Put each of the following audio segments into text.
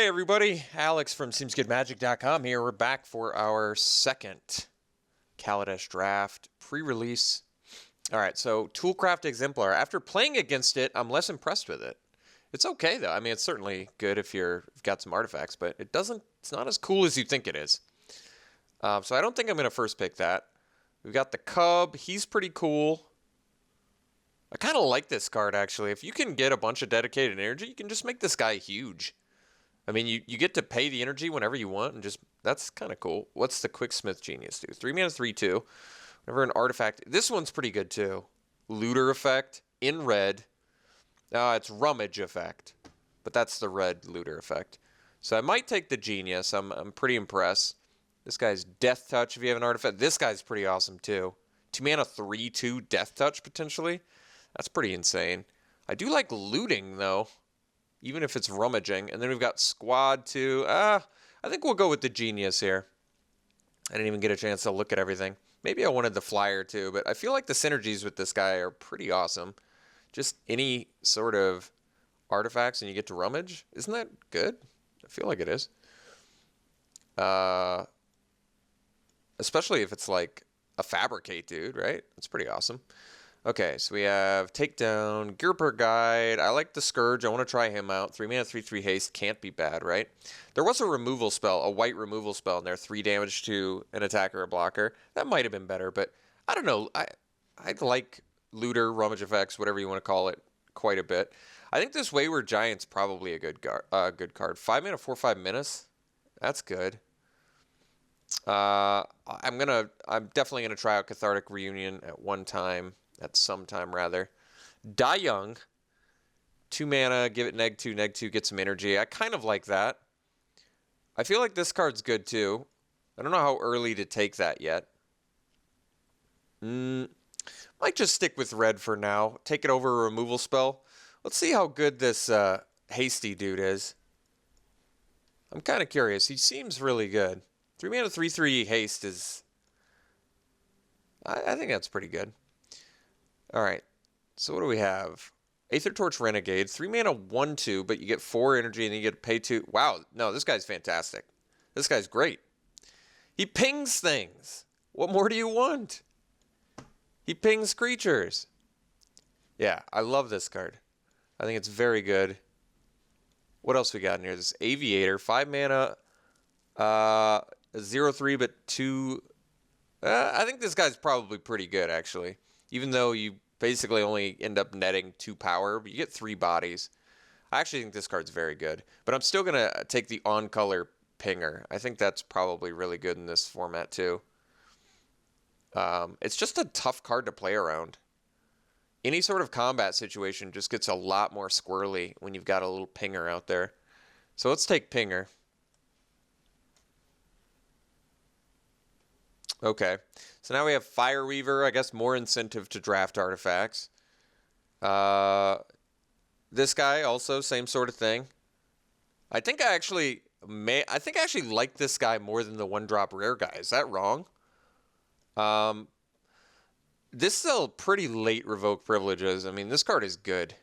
Hey everybody, Alex from SeemsGoodMagic.com here. We're back for our second Kaladesh draft pre-release. Alright, so Toolcraft Exemplar. After playing against it, I'm less impressed with it. It's okay though. I mean, it's certainly good if you've got some artifacts, but it's not as cool as you think it is. So I don't think I'm going to first pick that. We've got the Cub. He's pretty cool. I kind of like this card actually. If you can get a bunch of dedicated energy, you can just make this guy huge. I mean, you get to pay the energy whenever you want, and that's kind of cool. What's the Quicksmith Genius do? 3 mana, 3/2. Whenever an artifact. This one's pretty good too. Looter effect in red. It's Rummage effect, but that's the red looter effect. So I might take the Genius. I'm pretty impressed. This guy's Death Touch if you have an artifact. This guy's pretty awesome too. 2 mana, 3/2 Death Touch potentially. That's pretty insane. I do like looting though, even if it's rummaging. And then we've got Squad too. I think we'll go with the Genius here. I didn't even get a chance to look at everything. Maybe I wanted the Flyer too, but I feel like the synergies with this guy are pretty awesome. Just any sort of artifacts and you get to rummage. Isn't that good? I feel like it is. Especially if it's like a Fabricate dude, right? It's pretty awesome. Okay, so we have Takedown, Gearper Guide. I like the Scourge. I want to try him out. 3 mana, 3/3 haste. Can't be bad, right? There was a removal spell, a white removal spell in there. 3 damage to an attacker or blocker. That might have been better, but I don't know. I like Looter, Rummage effects, whatever you want to call it, quite a bit. I think this Wayward Giant's probably a good card. 5 mana, 4/5 Menace. That's good. I'm definitely gonna try out Cathartic Reunion at some time rather. Die Young, 2 mana, give it -2, get some energy. I kind of like that. I feel like this card's good too. I don't know how early to take that yet. Might just stick with red for now. Take it over a removal spell. Let's see how good this hasty dude is. I'm kind of curious. He seems really good. 3 mana, 3/3 haste is... I think that's pretty good. Alright, so what do we have? Aether Torch Renegade, 3 mana, 1/2, but you get 4 energy and you get to pay 2. Wow, no, this guy's fantastic. This guy's great. He pings things. What more do you want? He pings creatures. Yeah, I love this card. I think it's very good. What else we got in here? This Aviator, 5 mana, 0/3, but 2... I think this guy's probably pretty good, actually. Even though you basically only end up netting 2 power, but you get 3 bodies. I actually think this card's very good. But I'm still going to take the on-color Pinger. I think that's probably really good in this format, too. It's just a tough card to play around. Any sort of combat situation just gets a lot more squirrely when you've got a little Pinger out there. So let's take Pinger. Okay, so now we have Fireweaver. I guess more incentive to draft artifacts. This guy also same sort of thing. I think I actually like this guy more than the 1-drop rare guy. Is that wrong? This is a pretty late revoke privileges. I mean, this card is good.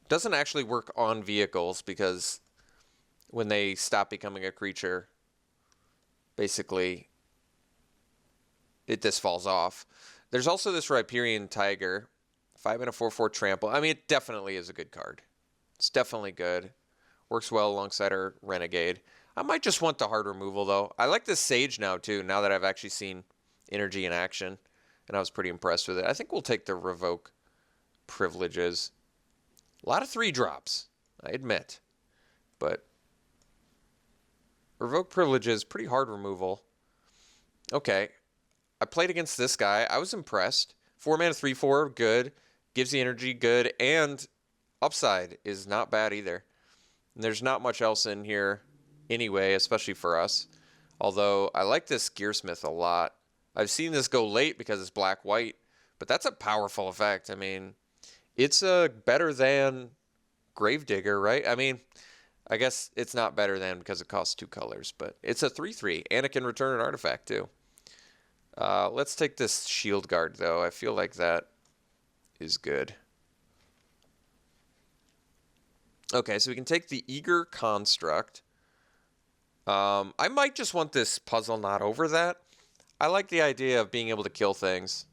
Doesn't actually work on vehicles because when they stop becoming a creature, basically, this falls off. There's also this Riparian Tiger, 5 mana, 4/4 trample. I mean, it definitely is a good card. It's definitely good. Works well alongside our Renegade. I might just want the hard removal, though. I like this Sage now, too, now that I've actually seen energy in action, and I was pretty impressed with it. I think we'll take the revoke privileges. A lot of 3-drops, I admit, but... Revoke privileges, pretty hard removal. Okay. I played against this guy. I was impressed. 4 mana, 3/4, good. Gives the energy, good. And upside is not bad either. And there's not much else in here anyway, especially for us. Although, I like this Gearsmith a lot. I've seen this go late because it's black-white. But that's a powerful effect. I mean, it's better than Gravedigger, right? I mean... I guess it's not better than because it costs 2 colors, but it's a 3/3, and it can return an artifact too. Let's take this Shield Guard, though. I feel like that is good. Okay, so we can take the Eager Construct. I might just want this puzzle not over that. I like the idea of being able to kill things.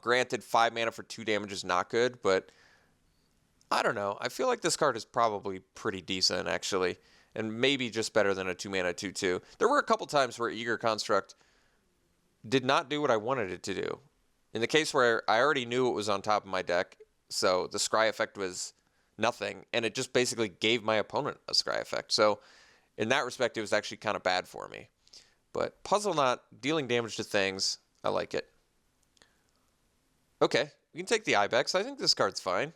Granted, 5 mana for 2 damage is not good, but I don't know. I feel like this card is probably pretty decent, actually, and maybe just better than a 2 mana 2/2. There were a couple times where Eager Construct did not do what I wanted it to do. In the case where I already knew it was on top of my deck, so the scry effect was nothing, and it just basically gave my opponent a scry effect. So in that respect, it was actually kind of bad for me. But Puzzle Knot, dealing damage to things, I like it. Okay, we can take the Ibex. I think this card's fine.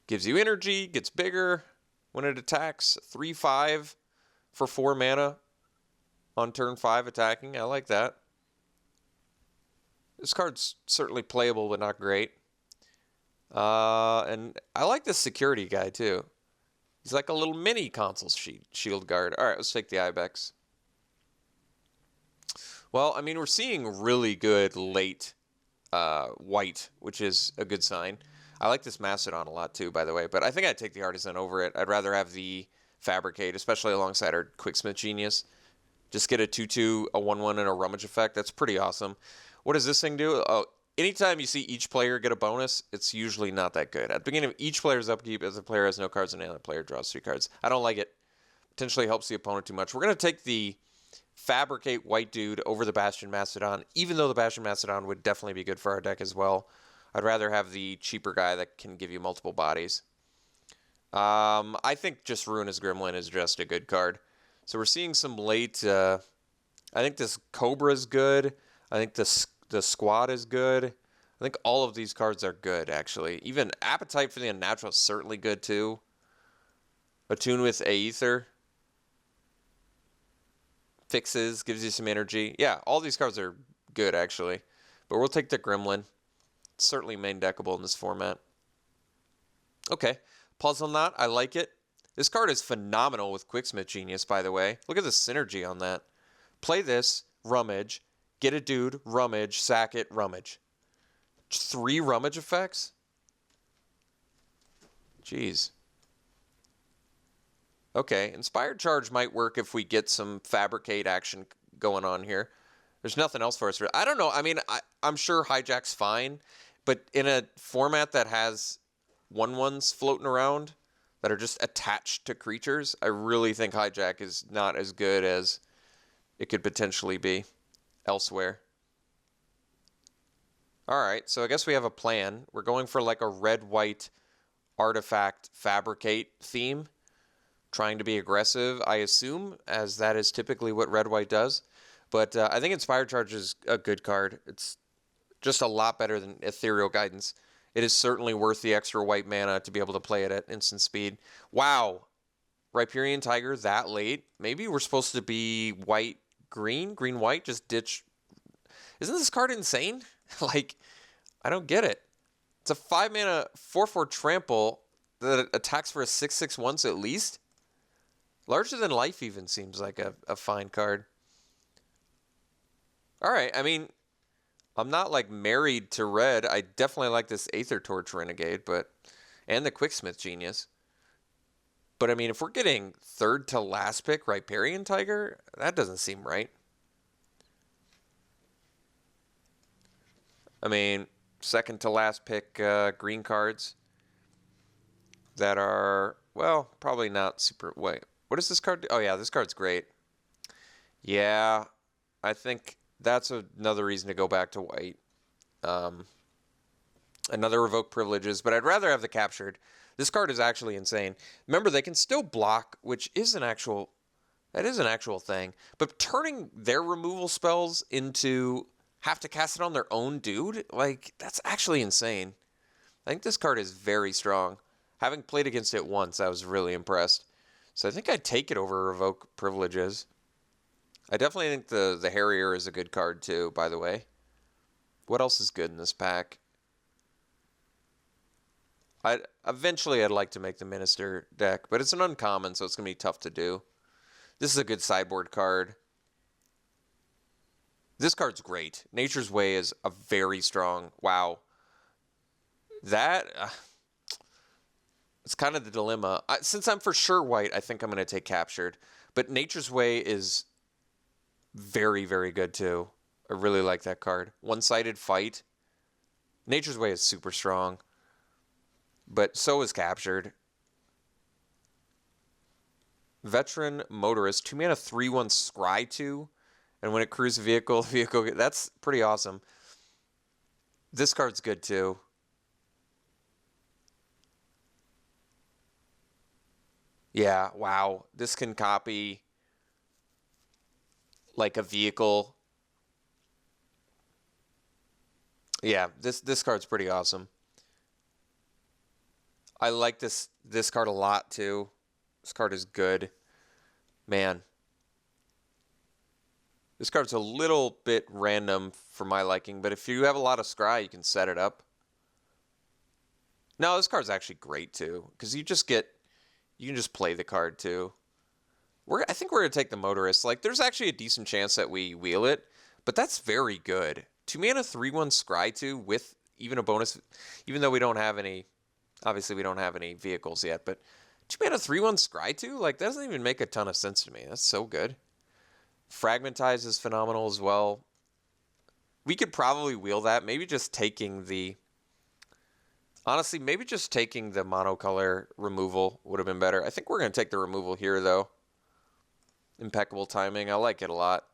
Gives you energy, gets bigger when it attacks. 3/5 for 4 mana on turn 5 attacking. I like that. This card's certainly playable, but not great. And I like this security guy, too. He's like a little mini console shield guard. All right, let's take the Ibex. Well, I mean, we're seeing really good late white, which is a good sign. I like this Mastodon a lot, too, by the way. But I think I'd take the Artisan over it. I'd rather have the Fabricate, especially alongside our Quicksmith Genius. Just get a 2/2, a 1/1, and a Rummage effect. That's pretty awesome. What does this thing do? Oh, anytime you see each player get a bonus, it's usually not that good. At the beginning of each player's upkeep, as the player has no cards and the other player draws 3 cards. I don't like it. Potentially helps the opponent too much. We're going to take the Fabricate White Dude over the Bastion Mastodon, even though the Bastion Mastodon would definitely be good for our deck as well. I'd rather have the cheaper guy that can give you multiple bodies. I think just Ruinous Gremlin is just a good card. So we're seeing some late... I think this Cobra is good. I think the Squad is good. I think all of these cards are good, actually. Even Appetite for the Unnatural is certainly good, too. Attune with Aether. Fixes, gives you some energy. Yeah, all these cards are good, actually. But we'll take the Gremlin. It's certainly main deckable in this format. Okay. Puzzle Knot, I like it. This card is phenomenal with Quicksmith Genius, by the way. Look at the synergy on that. Play this, Rummage, get a dude, Rummage, sack it, Rummage. 3 Rummage effects? Jeez. Okay, Inspired Charge might work if we get some Fabricate action going on here. There's nothing else for us. I don't know. I mean, I'm sure Hijack's fine, but in a format that has 1/1s floating around that are just attached to creatures, I really think Hijack is not as good as it could potentially be elsewhere. All right, so I guess we have a plan. We're going for like a red-white artifact Fabricate theme, trying to be aggressive, I assume, as that is typically what red-white does. But I think Inspired Charge is a good card. It's just a lot better than Ethereal Guidance. It is certainly worth the extra white mana to be able to play it at instant speed. Wow. Riparian Tiger that late? Maybe we're supposed to be white-green? Green-white? Just ditch... Isn't this card insane? Like, I don't get it. It's a 5 mana 4/4 trample that attacks for a 6/6 once at least. Larger than life even seems like a fine card. All right, I mean, I'm not like married to red. I definitely like this Aether Torch Renegade, and the Quicksmith Genius. But I mean, if we're getting third to last pick Riparian Tiger, that doesn't seem right. I mean, second to last pick green cards that are, well, probably not super... Wait, what does this card do? Oh, yeah, this card's great. Yeah, I think that's another reason to go back to white. Another Revoke Privileges, but I'd rather have the Captured. This card is actually insane. Remember, they can still block, which is an actual... That is an actual thing. But turning their removal spells into... have to cast it on their own dude? Like, that's actually insane. I think this card is very strong. Having played against it once, I was really impressed. So I think I'd take it over Revoke Privileges. I definitely think the Harrier is a good card too, by the way. What else is good in this pack? Eventually I'd like to make the Minister deck, but it's an uncommon, so it's going to be tough to do. This is a good sideboard card. This card's great. Nature's Way is a very strong... Wow. That it's kind of the dilemma. Since I'm for sure white, I think I'm going to take Captured. But Nature's Way is very, very good too. I really like that card. One-sided fight. Nature's Way is super strong. But so is Captured. Veteran Motorist. 2-mana 3/1 Scry 2. And when it cruises a vehicle, that's pretty awesome. This card's good too. Yeah, wow. This can copy like a vehicle. Yeah, this card's pretty awesome. I like this card a lot too. This card is good. Man. This card's a little bit random for my liking, but if you have a lot of scry, you can set it up. No, this card's actually great too, because you can just play the card too. I think we're gonna take the Motorist. Like, there's actually a decent chance that we wheel it, but that's very good. 2-mana 3/1 scry 2 with even a bonus, even though we don't have any. Obviously, we don't have any vehicles yet, but 2-mana 3/1 scry 2, like, that doesn't even make a ton of sense to me. That's so good. Fragmentize is phenomenal as well. We could probably wheel that. Maybe just taking the... Honestly, maybe just taking the monocolor removal would have been better. I think we're going to take the removal here, though. Impeccable timing. I like it a lot.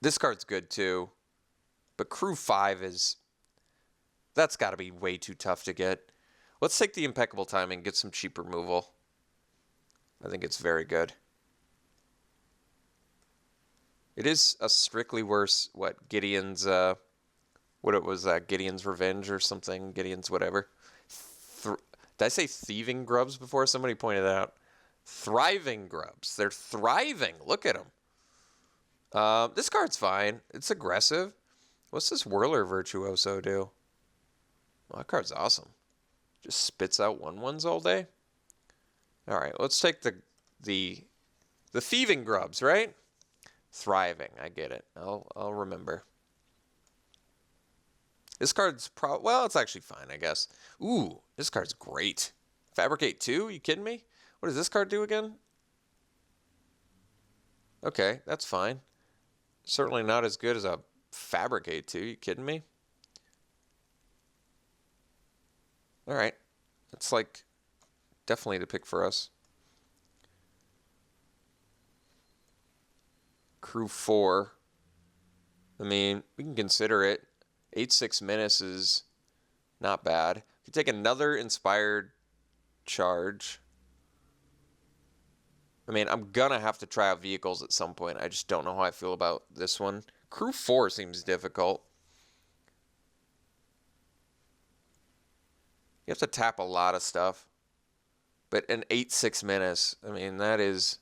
This card's good, too. But Crew 5 is... That's got to be way too tough to get. Let's take the impeccable timing, get some cheap removal. I think it's very good. It is a strictly worse, what, Gideon's, what it was, Gideon's Revenge or something, Gideon's whatever. Did I say thieving grubs before? Somebody pointed that out. Thriving grubs. They're thriving. Look at them. This card's fine. It's aggressive. What's this Whirler Virtuoso do? Well, that card's awesome. Just spits out 1/1s all day. All right, let's take the thieving grubs, right? Thriving. I get it. I'll remember. This card's well, it's actually fine, I guess. Ooh, this card's great. Fabricate 2? You kidding me? What does this card do again? Okay, that's fine. Certainly not as good as a Fabricate 2. You kidding me? All right. That's like definitely the pick for us. Crew 4. I mean, we can consider it. 8/6 Menace is not bad. We can take another Inspired Charge. I mean, I'm gonna have to try out vehicles at some point. I just don't know how I feel about this one. Crew 4 seems difficult. You have to tap a lot of stuff. But an 8/6 Menace, I mean, that is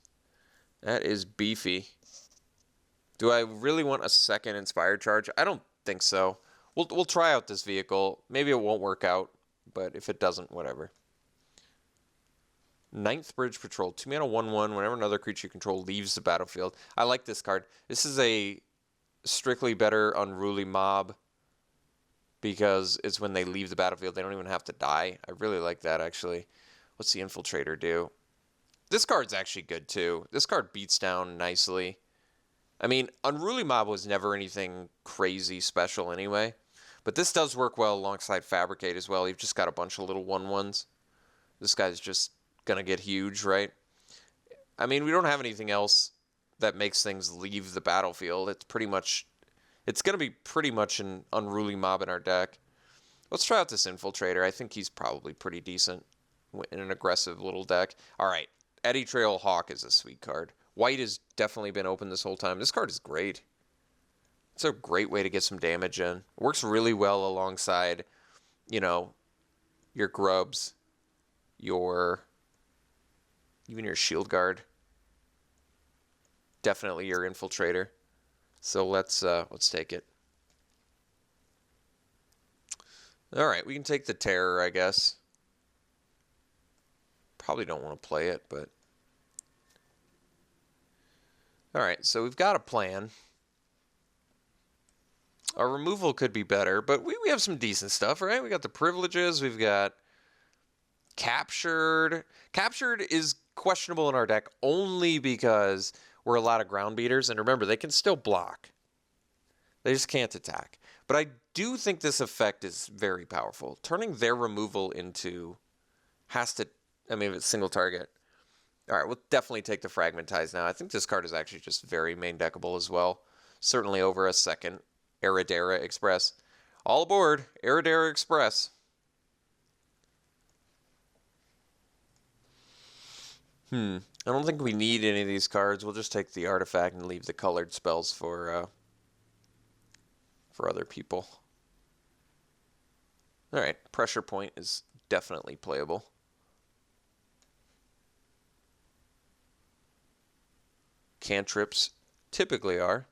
beefy. Do I really want a second Inspired Charge? I don't think so. We'll try out this vehicle. Maybe it won't work out, but if it doesn't, whatever. 9th Bridge Patrol. 2-mana 1/1. Whenever another creature you control leaves the battlefield. I like this card. This is a strictly better Unruly Mob because it's when they leave the battlefield. They don't even have to die. I really like that, actually. What's the Infiltrator do? This card's actually good, too. This card beats down nicely. I mean, Unruly Mob was never anything crazy special anyway. But this does work well alongside Fabricate as well. You've just got a bunch of little 1/1s. This guy's just going to get huge, right? I mean, we don't have anything else that makes things leave the battlefield. It's going to be pretty much an Unruly Mob in our deck. Let's try out this Infiltrator. I think he's probably pretty decent in an aggressive little deck. All right, Eddy Trail Hawk is a sweet card. White has definitely been open this whole time. This card is great. It's a great way to get some damage in. It works really well alongside, your grubs, even your Shield Guard. Definitely your Infiltrator. So let's take it. All right, we can take the Terror, I guess. Probably don't want to play it, but... All right, so we've got a plan. Our removal could be better, but we have some decent stuff, right? We got the privileges. We've got captured. Captured is questionable in our deck only because we're a lot of ground beaters. And remember, they can still block. They just can't attack. But I do think this effect is very powerful. Turning their removal into has to, I mean, if it's single target. All right, we'll definitely take the Fragmentize now. I think this card is actually just very main deckable as well. Certainly over a second Aradera Express. All aboard, Aradera Express. I don't think we need any of these cards. We'll just take the artifact and leave the colored spells for other people. All right, Pressure Point is definitely playable. Cantrips typically are.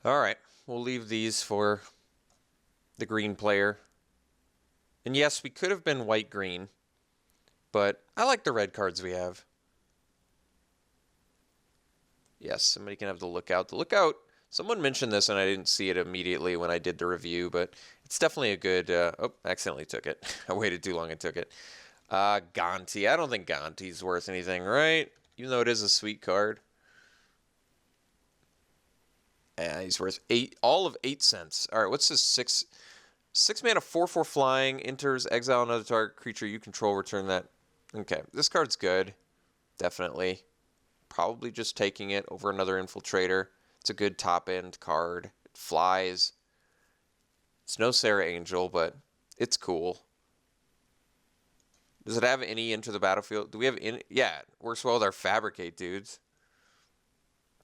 All right, we'll leave these for the green player. And yes, we could have been white-green, but I like the red cards we have. Yes, somebody can have the Lookout. The Lookout, someone mentioned this and I didn't see it immediately when I did the review, but it's definitely a good, oh, accidentally took it. I waited too long and took it. Gonti, I don't think Gonti's worth anything, right? Even though it is a sweet card. He's worth all of 8 cents. All right, what's this? 6 mana, 4/4 flying, enters, exile another target creature you control, return that. Okay, this card's good. Definitely. Probably just taking it over another Infiltrator. It's a good top-end card. It flies. It's no Sarah Angel, but it's cool. Does it have any Enter the Battlefield? Do we have any? Yeah, it works well with our Fabricate dudes.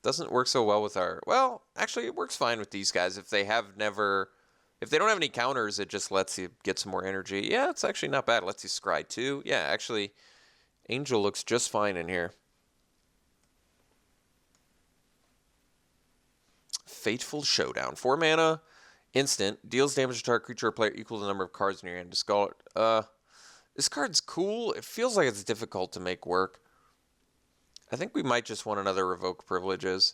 Doesn't work so well with our... Well, actually, it works fine with these guys. If they don't have any counters, it just lets you get some more energy. Yeah, it's actually not bad. It lets you scry too. Yeah, actually, Angel looks just fine in here. Fateful Showdown. 4 mana, instant. Deals damage to target creature or player equal to the number of cards in your hand. Discard it. This card's cool. It feels like it's difficult to make work. I think we might just want another Revoke Privileges.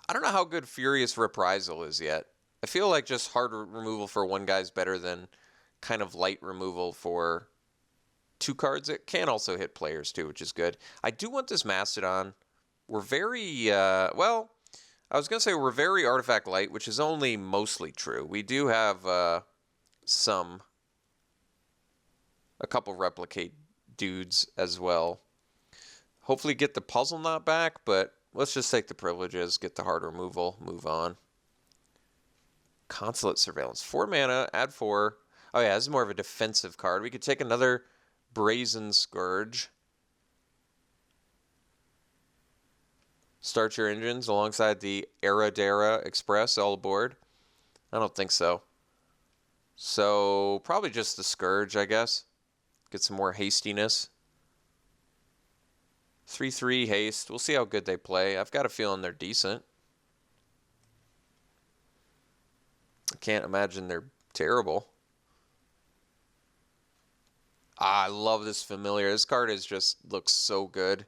I don't know how good Furious Reprisal is yet. I feel like just hard removal for one guy is better than kind of light removal for 2 cards. It can also hit players too, which is good. I do want this Mastodon. We're very, well, I was going to say we're very artifact light, which is only mostly true. We do have a couple replicate dudes as well. Hopefully get the puzzle knot back, but let's just take the privileges, get the hard removal, move on. Consulate Surveillance. 4 mana, add 4. Oh yeah, this is more of a defensive card. We could take another Brazen Scourge. Start your engines alongside the Aradera Express, all aboard. I don't think so. So probably just the Scourge, I guess. Get some more hastiness. 3/3 haste. We'll see how good they play. I've got a feeling they're decent. I can't imagine they're terrible. I love this familiar. This card looks so good.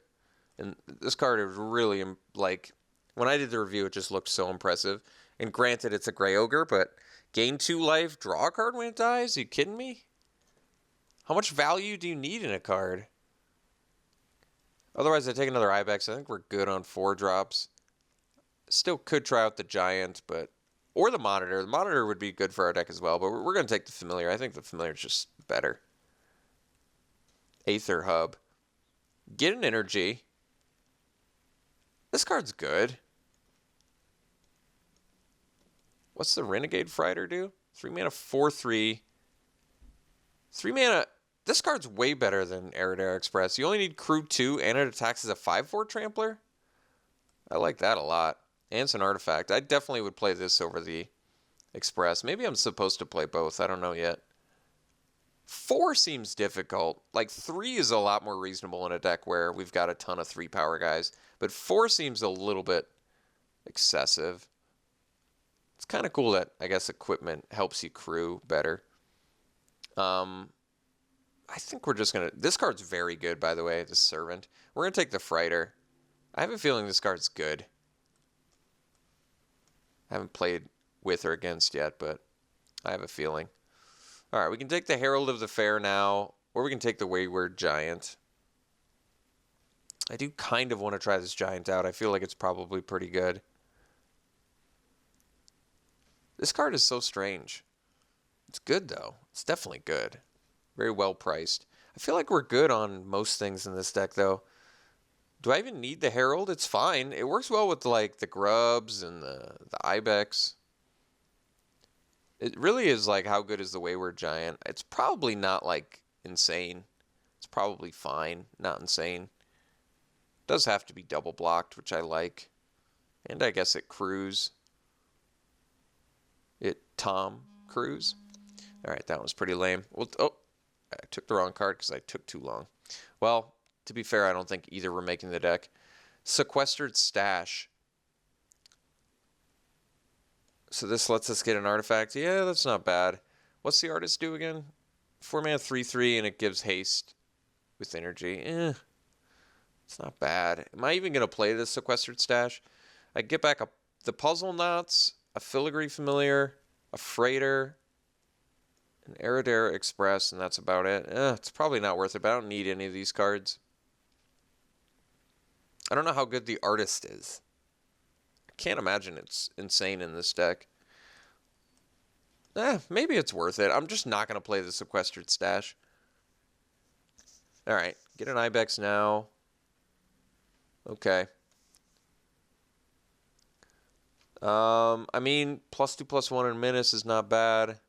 And this card is really, like, when I did the review, it just looked so impressive. And granted, it's a Grey Ogre, but gain 2 life, draw a card when it dies? Are you kidding me? How much value do you need in a card? Otherwise, I take another Ibex. I think we're good on 4 drops. Still could try out the Giant, but... Or the Monitor. The Monitor would be good for our deck as well, but we're going to take the Familiar. I think the Familiar is just better. Aether Hub. Get an Energy. This card's good. What's the Renegade Fighter do? 3 mana, 4/3. 3 mana... This card's way better than Aradera Express. You only need Crew 2, and it attacks as a 5/4 Trampler. I like that a lot. And it's an artifact. I definitely would play this over the Express. Maybe I'm supposed to play both. I don't know yet. 4 seems difficult. Like, 3 is a lot more reasonable in a deck where we've got a ton of 3 power guys. But 4 seems a little bit excessive. It's kind of cool that, I guess, equipment helps you crew better. I think we're just going to... This card's very good, by the way, the Servant. We're going to take the Frighter. I have a feeling this card's good. I haven't played with or against yet, but I have a feeling. All right, we can take the Herald of the Fair now, or we can take the Wayward Giant. I do kind of want to try this Giant out. I feel like it's probably pretty good. This card is so strange. It's good, though. It's definitely good. Very well priced. I feel like we're good on most things in this deck, though. Do I even need the Herald? It's fine. It works well with, like, the Grubs and the Ibex. It really is, like, how good is the Wayward Giant? It's probably not, like, insane. It's probably fine. Not insane. It does have to be double blocked, which I like. And I guess it Cruise. Tom Cruise. Alright, that was pretty lame. Well, oh, I took the wrong card because I took too long. Well, to be fair, I don't think either were making the deck. Sequestered Stash. So this lets us get an artifact. Yeah, that's not bad. What's the artist do again? 4-mana 3/3 and it gives haste with energy. It's not bad. Am I even going to play this Sequestered Stash? I get back the Puzzle Knots, a Filigree Familiar, a Freighter, an Aradare Express, and that's about it. It's probably not worth it, but I don't need any of these cards. I don't know how good the artist is. I can't imagine it's insane in this deck. Maybe it's worth it. I'm just not going to play the Sequestered Stash. Alright, get an Ibex now. Okay. I mean, +2/+1 and Menace is not bad.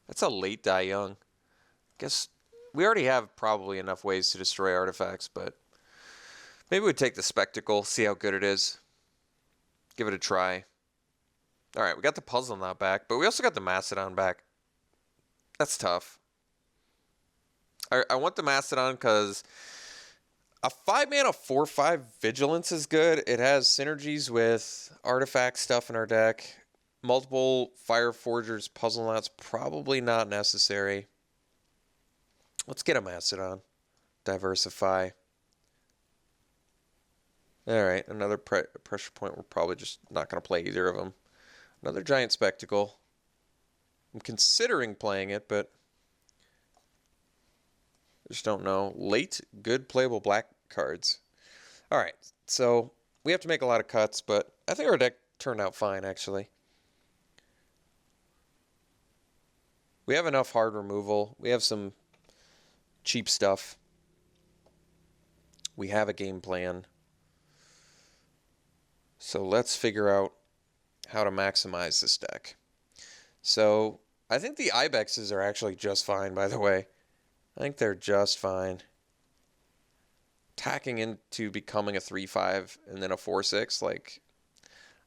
That's a late die young. Guess we already have probably enough ways to destroy artifacts, but maybe we'd take the Spectacle, see how good it is. Give it a try. Alright, we got the Puzzle Knot back, but we also got the Mastodon back. That's tough. I want the Mastodon because a 5-mana 4/5 Vigilance is good. It has synergies with artifact stuff in our deck. Multiple Fire Forgers, Puzzle Knots, probably not necessary. Let's get a Mastodon. Diversify. Alright, another pressure point. We're probably just not going to play either of them. Another Giant Spectacle. I'm considering playing it, but I just don't know. Late, good playable black cards. Alright, so we have to make a lot of cuts, but I think our deck turned out fine, actually. We have enough hard removal. We have some cheap stuff. We have a game plan. So let's figure out how to maximize this deck. So I think the Ibexes are actually just fine, by the way. I think they're just fine. Tacking into becoming a 3/5 and then a 4/6, like,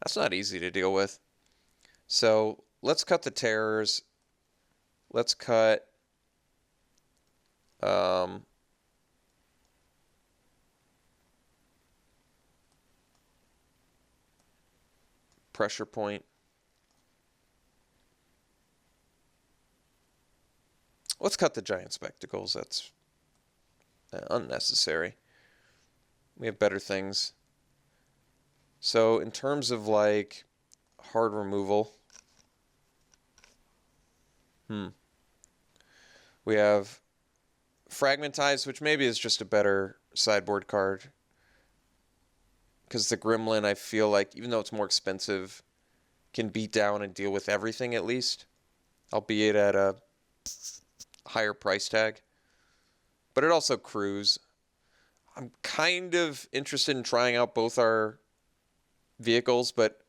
that's not easy to deal with. So let's cut the Terrors. Let's cut Pressure Point. Let's cut the Giant Spectacles. That's unnecessary. We have better things. So in terms of like hard removal, we have Fragmentize, which maybe is just a better sideboard card. Because the Gremlin, I feel like, even though it's more expensive, can beat down and deal with everything at least. Albeit at a higher price tag. But it also Cruise. I'm kind of interested in trying out both our vehicles, but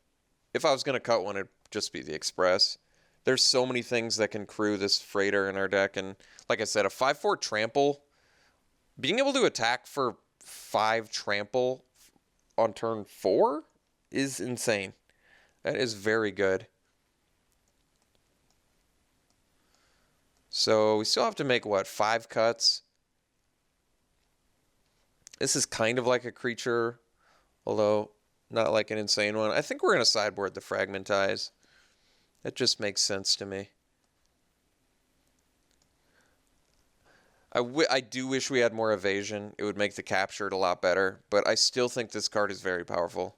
if I was going to cut one, it'd just be the Express. There's so many things that can crew this Freighter in our deck, and like I said, a 5/4 Trample, being able to attack for 5 Trample on turn 4 is insane. That is very good. So we still have to make, what, 5 cuts? This is kind of like a creature, although not like an insane one. I think we're going to sideboard the Fragmentize. That just makes sense to me. I do wish we had more evasion. It would make the captured a lot better, but I still think this card is very powerful.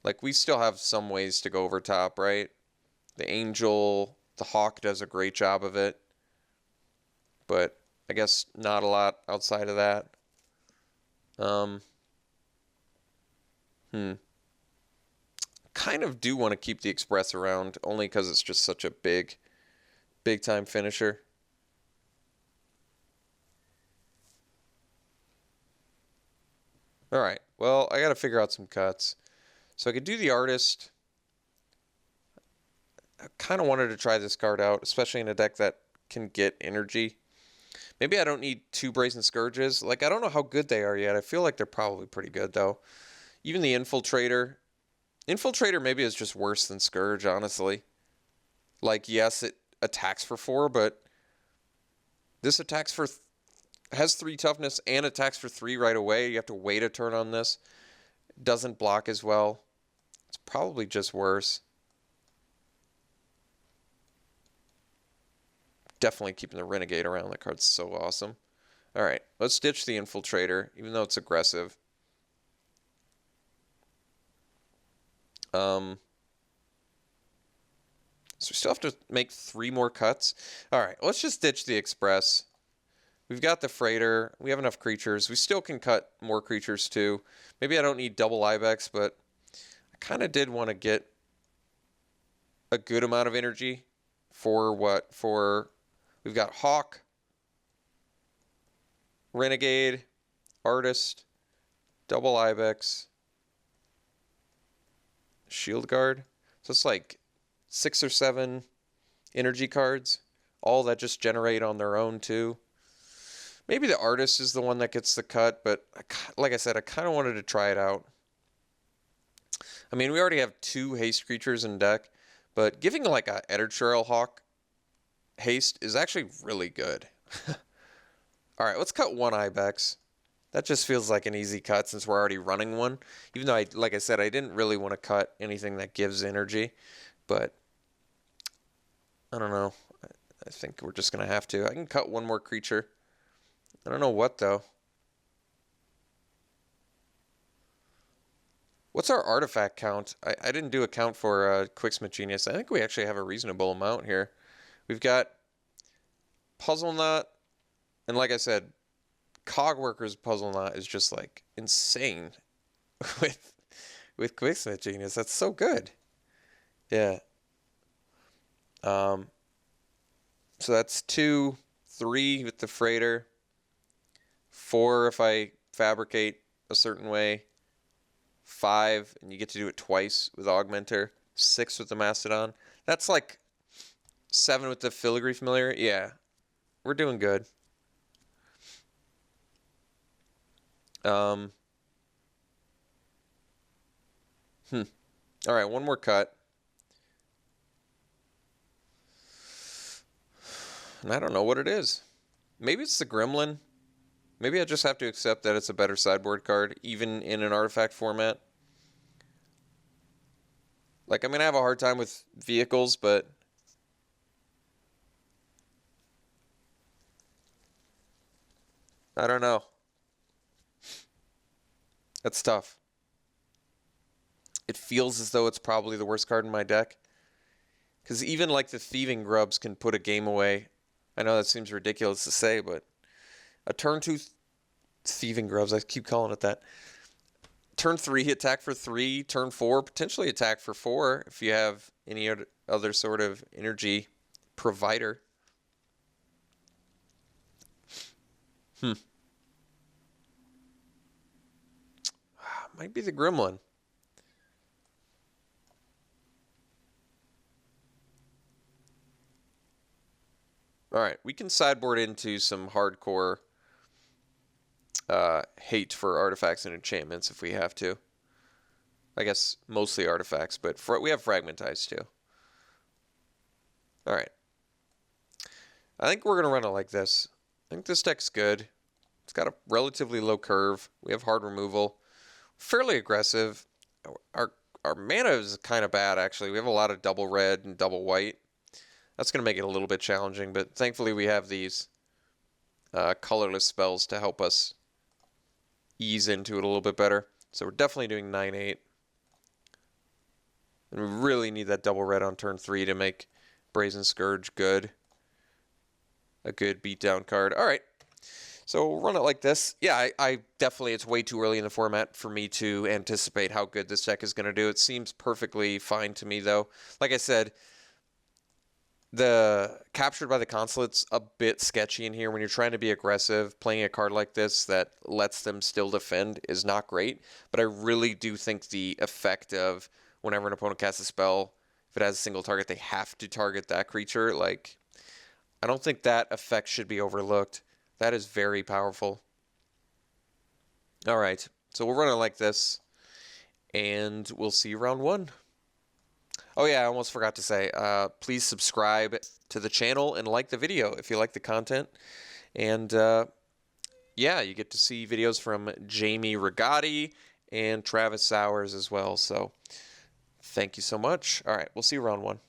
Like, we still have some ways to go over top, right? The Angel, the Hawk does a great job of it, but I guess not a lot outside of that. Kind of do want to keep the Express around, only because it's just such a big time finisher. All right, well, I got to figure out some cuts. So I could do the Artist. I kind of wanted to try this card out, especially in a deck that can get energy. Maybe I don't need 2 Brazen Scourges. Like, I don't know how good they are yet. I feel like they're probably pretty good, though. Even the Infiltrator. Infiltrator maybe is just worse than Scourge, honestly. Like, yes, it attacks for 4, but this attacks for... has 3 toughness and attacks for 3 right away. You have to wait a turn on this. It doesn't block as well. It's probably just worse. Definitely keeping the Renegade around. That card's so awesome. All right, let's ditch the Infiltrator, even though it's aggressive. So we still have to make 3 more cuts. All right, let's just ditch the Express. We've got the Freighter. We have enough creatures. We still can cut more creatures too. Maybe I don't need double Ibex, but I kind of did want to get a good amount of energy for what? For... We've got Hawk, Renegade, Artist, double Ibex, Shield Guard. So it's like 6 or 7 energy cards, all that just generate on their own too. Maybe the Artist is the one that gets the cut, but like I said, I kind of wanted to try it out. I mean, we already have 2 haste creatures in deck, but giving like a Eddertrail Hawk haste is actually really good. All right, let's cut 1 Ibex. That just feels like an easy cut since we're already running one. Even though, like I said, I didn't really want to cut anything that gives energy. But, I don't know. I think we're just going to have to. I can cut 1 more creature. I don't know what, though. What's our artifact count? I didn't do a count for Quicksmith Genius. I think we actually have a reasonable amount here. We've got Puzzle Knot, and like I said, Cogworker's Puzzle Knot is just like insane with Quicksmith Genius. That's so good. Yeah. So that's 2, 3 with the Freighter, 4 if I fabricate a certain way, 5, and you get to do it twice with Augmenter, 6 with the Mastodon. That's like 7 with the Filigree Familiar. Yeah, we're doing good. All right, 1 more cut. And I don't know what it is. Maybe it's the Gremlin. Maybe I just have to accept that it's a better sideboard card, even in an artifact format. Like, I'm going to have a hard time with vehicles, but... I don't know. That's tough. It feels as though it's probably the worst card in my deck. Because even like the Thieving Grubs can put a game away. I know that seems ridiculous to say, but a turn 2 Thieving Grubs, I keep calling it that. Turn 3, attack for 3. Turn 4, potentially attack for 4 if you have any other sort of energy provider. Might be the Gremlin. All right, we can sideboard into some hardcore hate for artifacts and enchantments if we have to. I guess mostly artifacts, but we have Fragmentize too. All right. I think we're going to run it like this. I think this deck's good. It's got a relatively low curve. We have hard removal. Fairly aggressive. Our mana is kind of bad, actually. We have a lot of double red and double white. That's going to make it a little bit challenging, but thankfully we have these colorless spells to help us ease into it a little bit better. So we're definitely doing 9-8. And we really need that double red on turn 3 to make Brazen Scourge good. A good beatdown card. All right. So we'll run it like this. Yeah, I definitely, it's way too early in the format for me to anticipate how good this deck is going to do. It seems perfectly fine to me, though. Like I said, the Captured by the Consulate's a bit sketchy in here. When you're trying to be aggressive, playing a card like this that lets them still defend is not great. But I really do think the effect of whenever an opponent casts a spell, if it has a single target, they have to target that creature. Like, I don't think that effect should be overlooked. That is very powerful. All right, so we'll run it like this, and we'll see you round 1. Oh yeah, I almost forgot to say, please subscribe to the channel and like the video if you like the content. And yeah, you get to see videos from Jamie Rigotti and Travis Sowers as well. So thank you so much. All right, we'll see you round 1.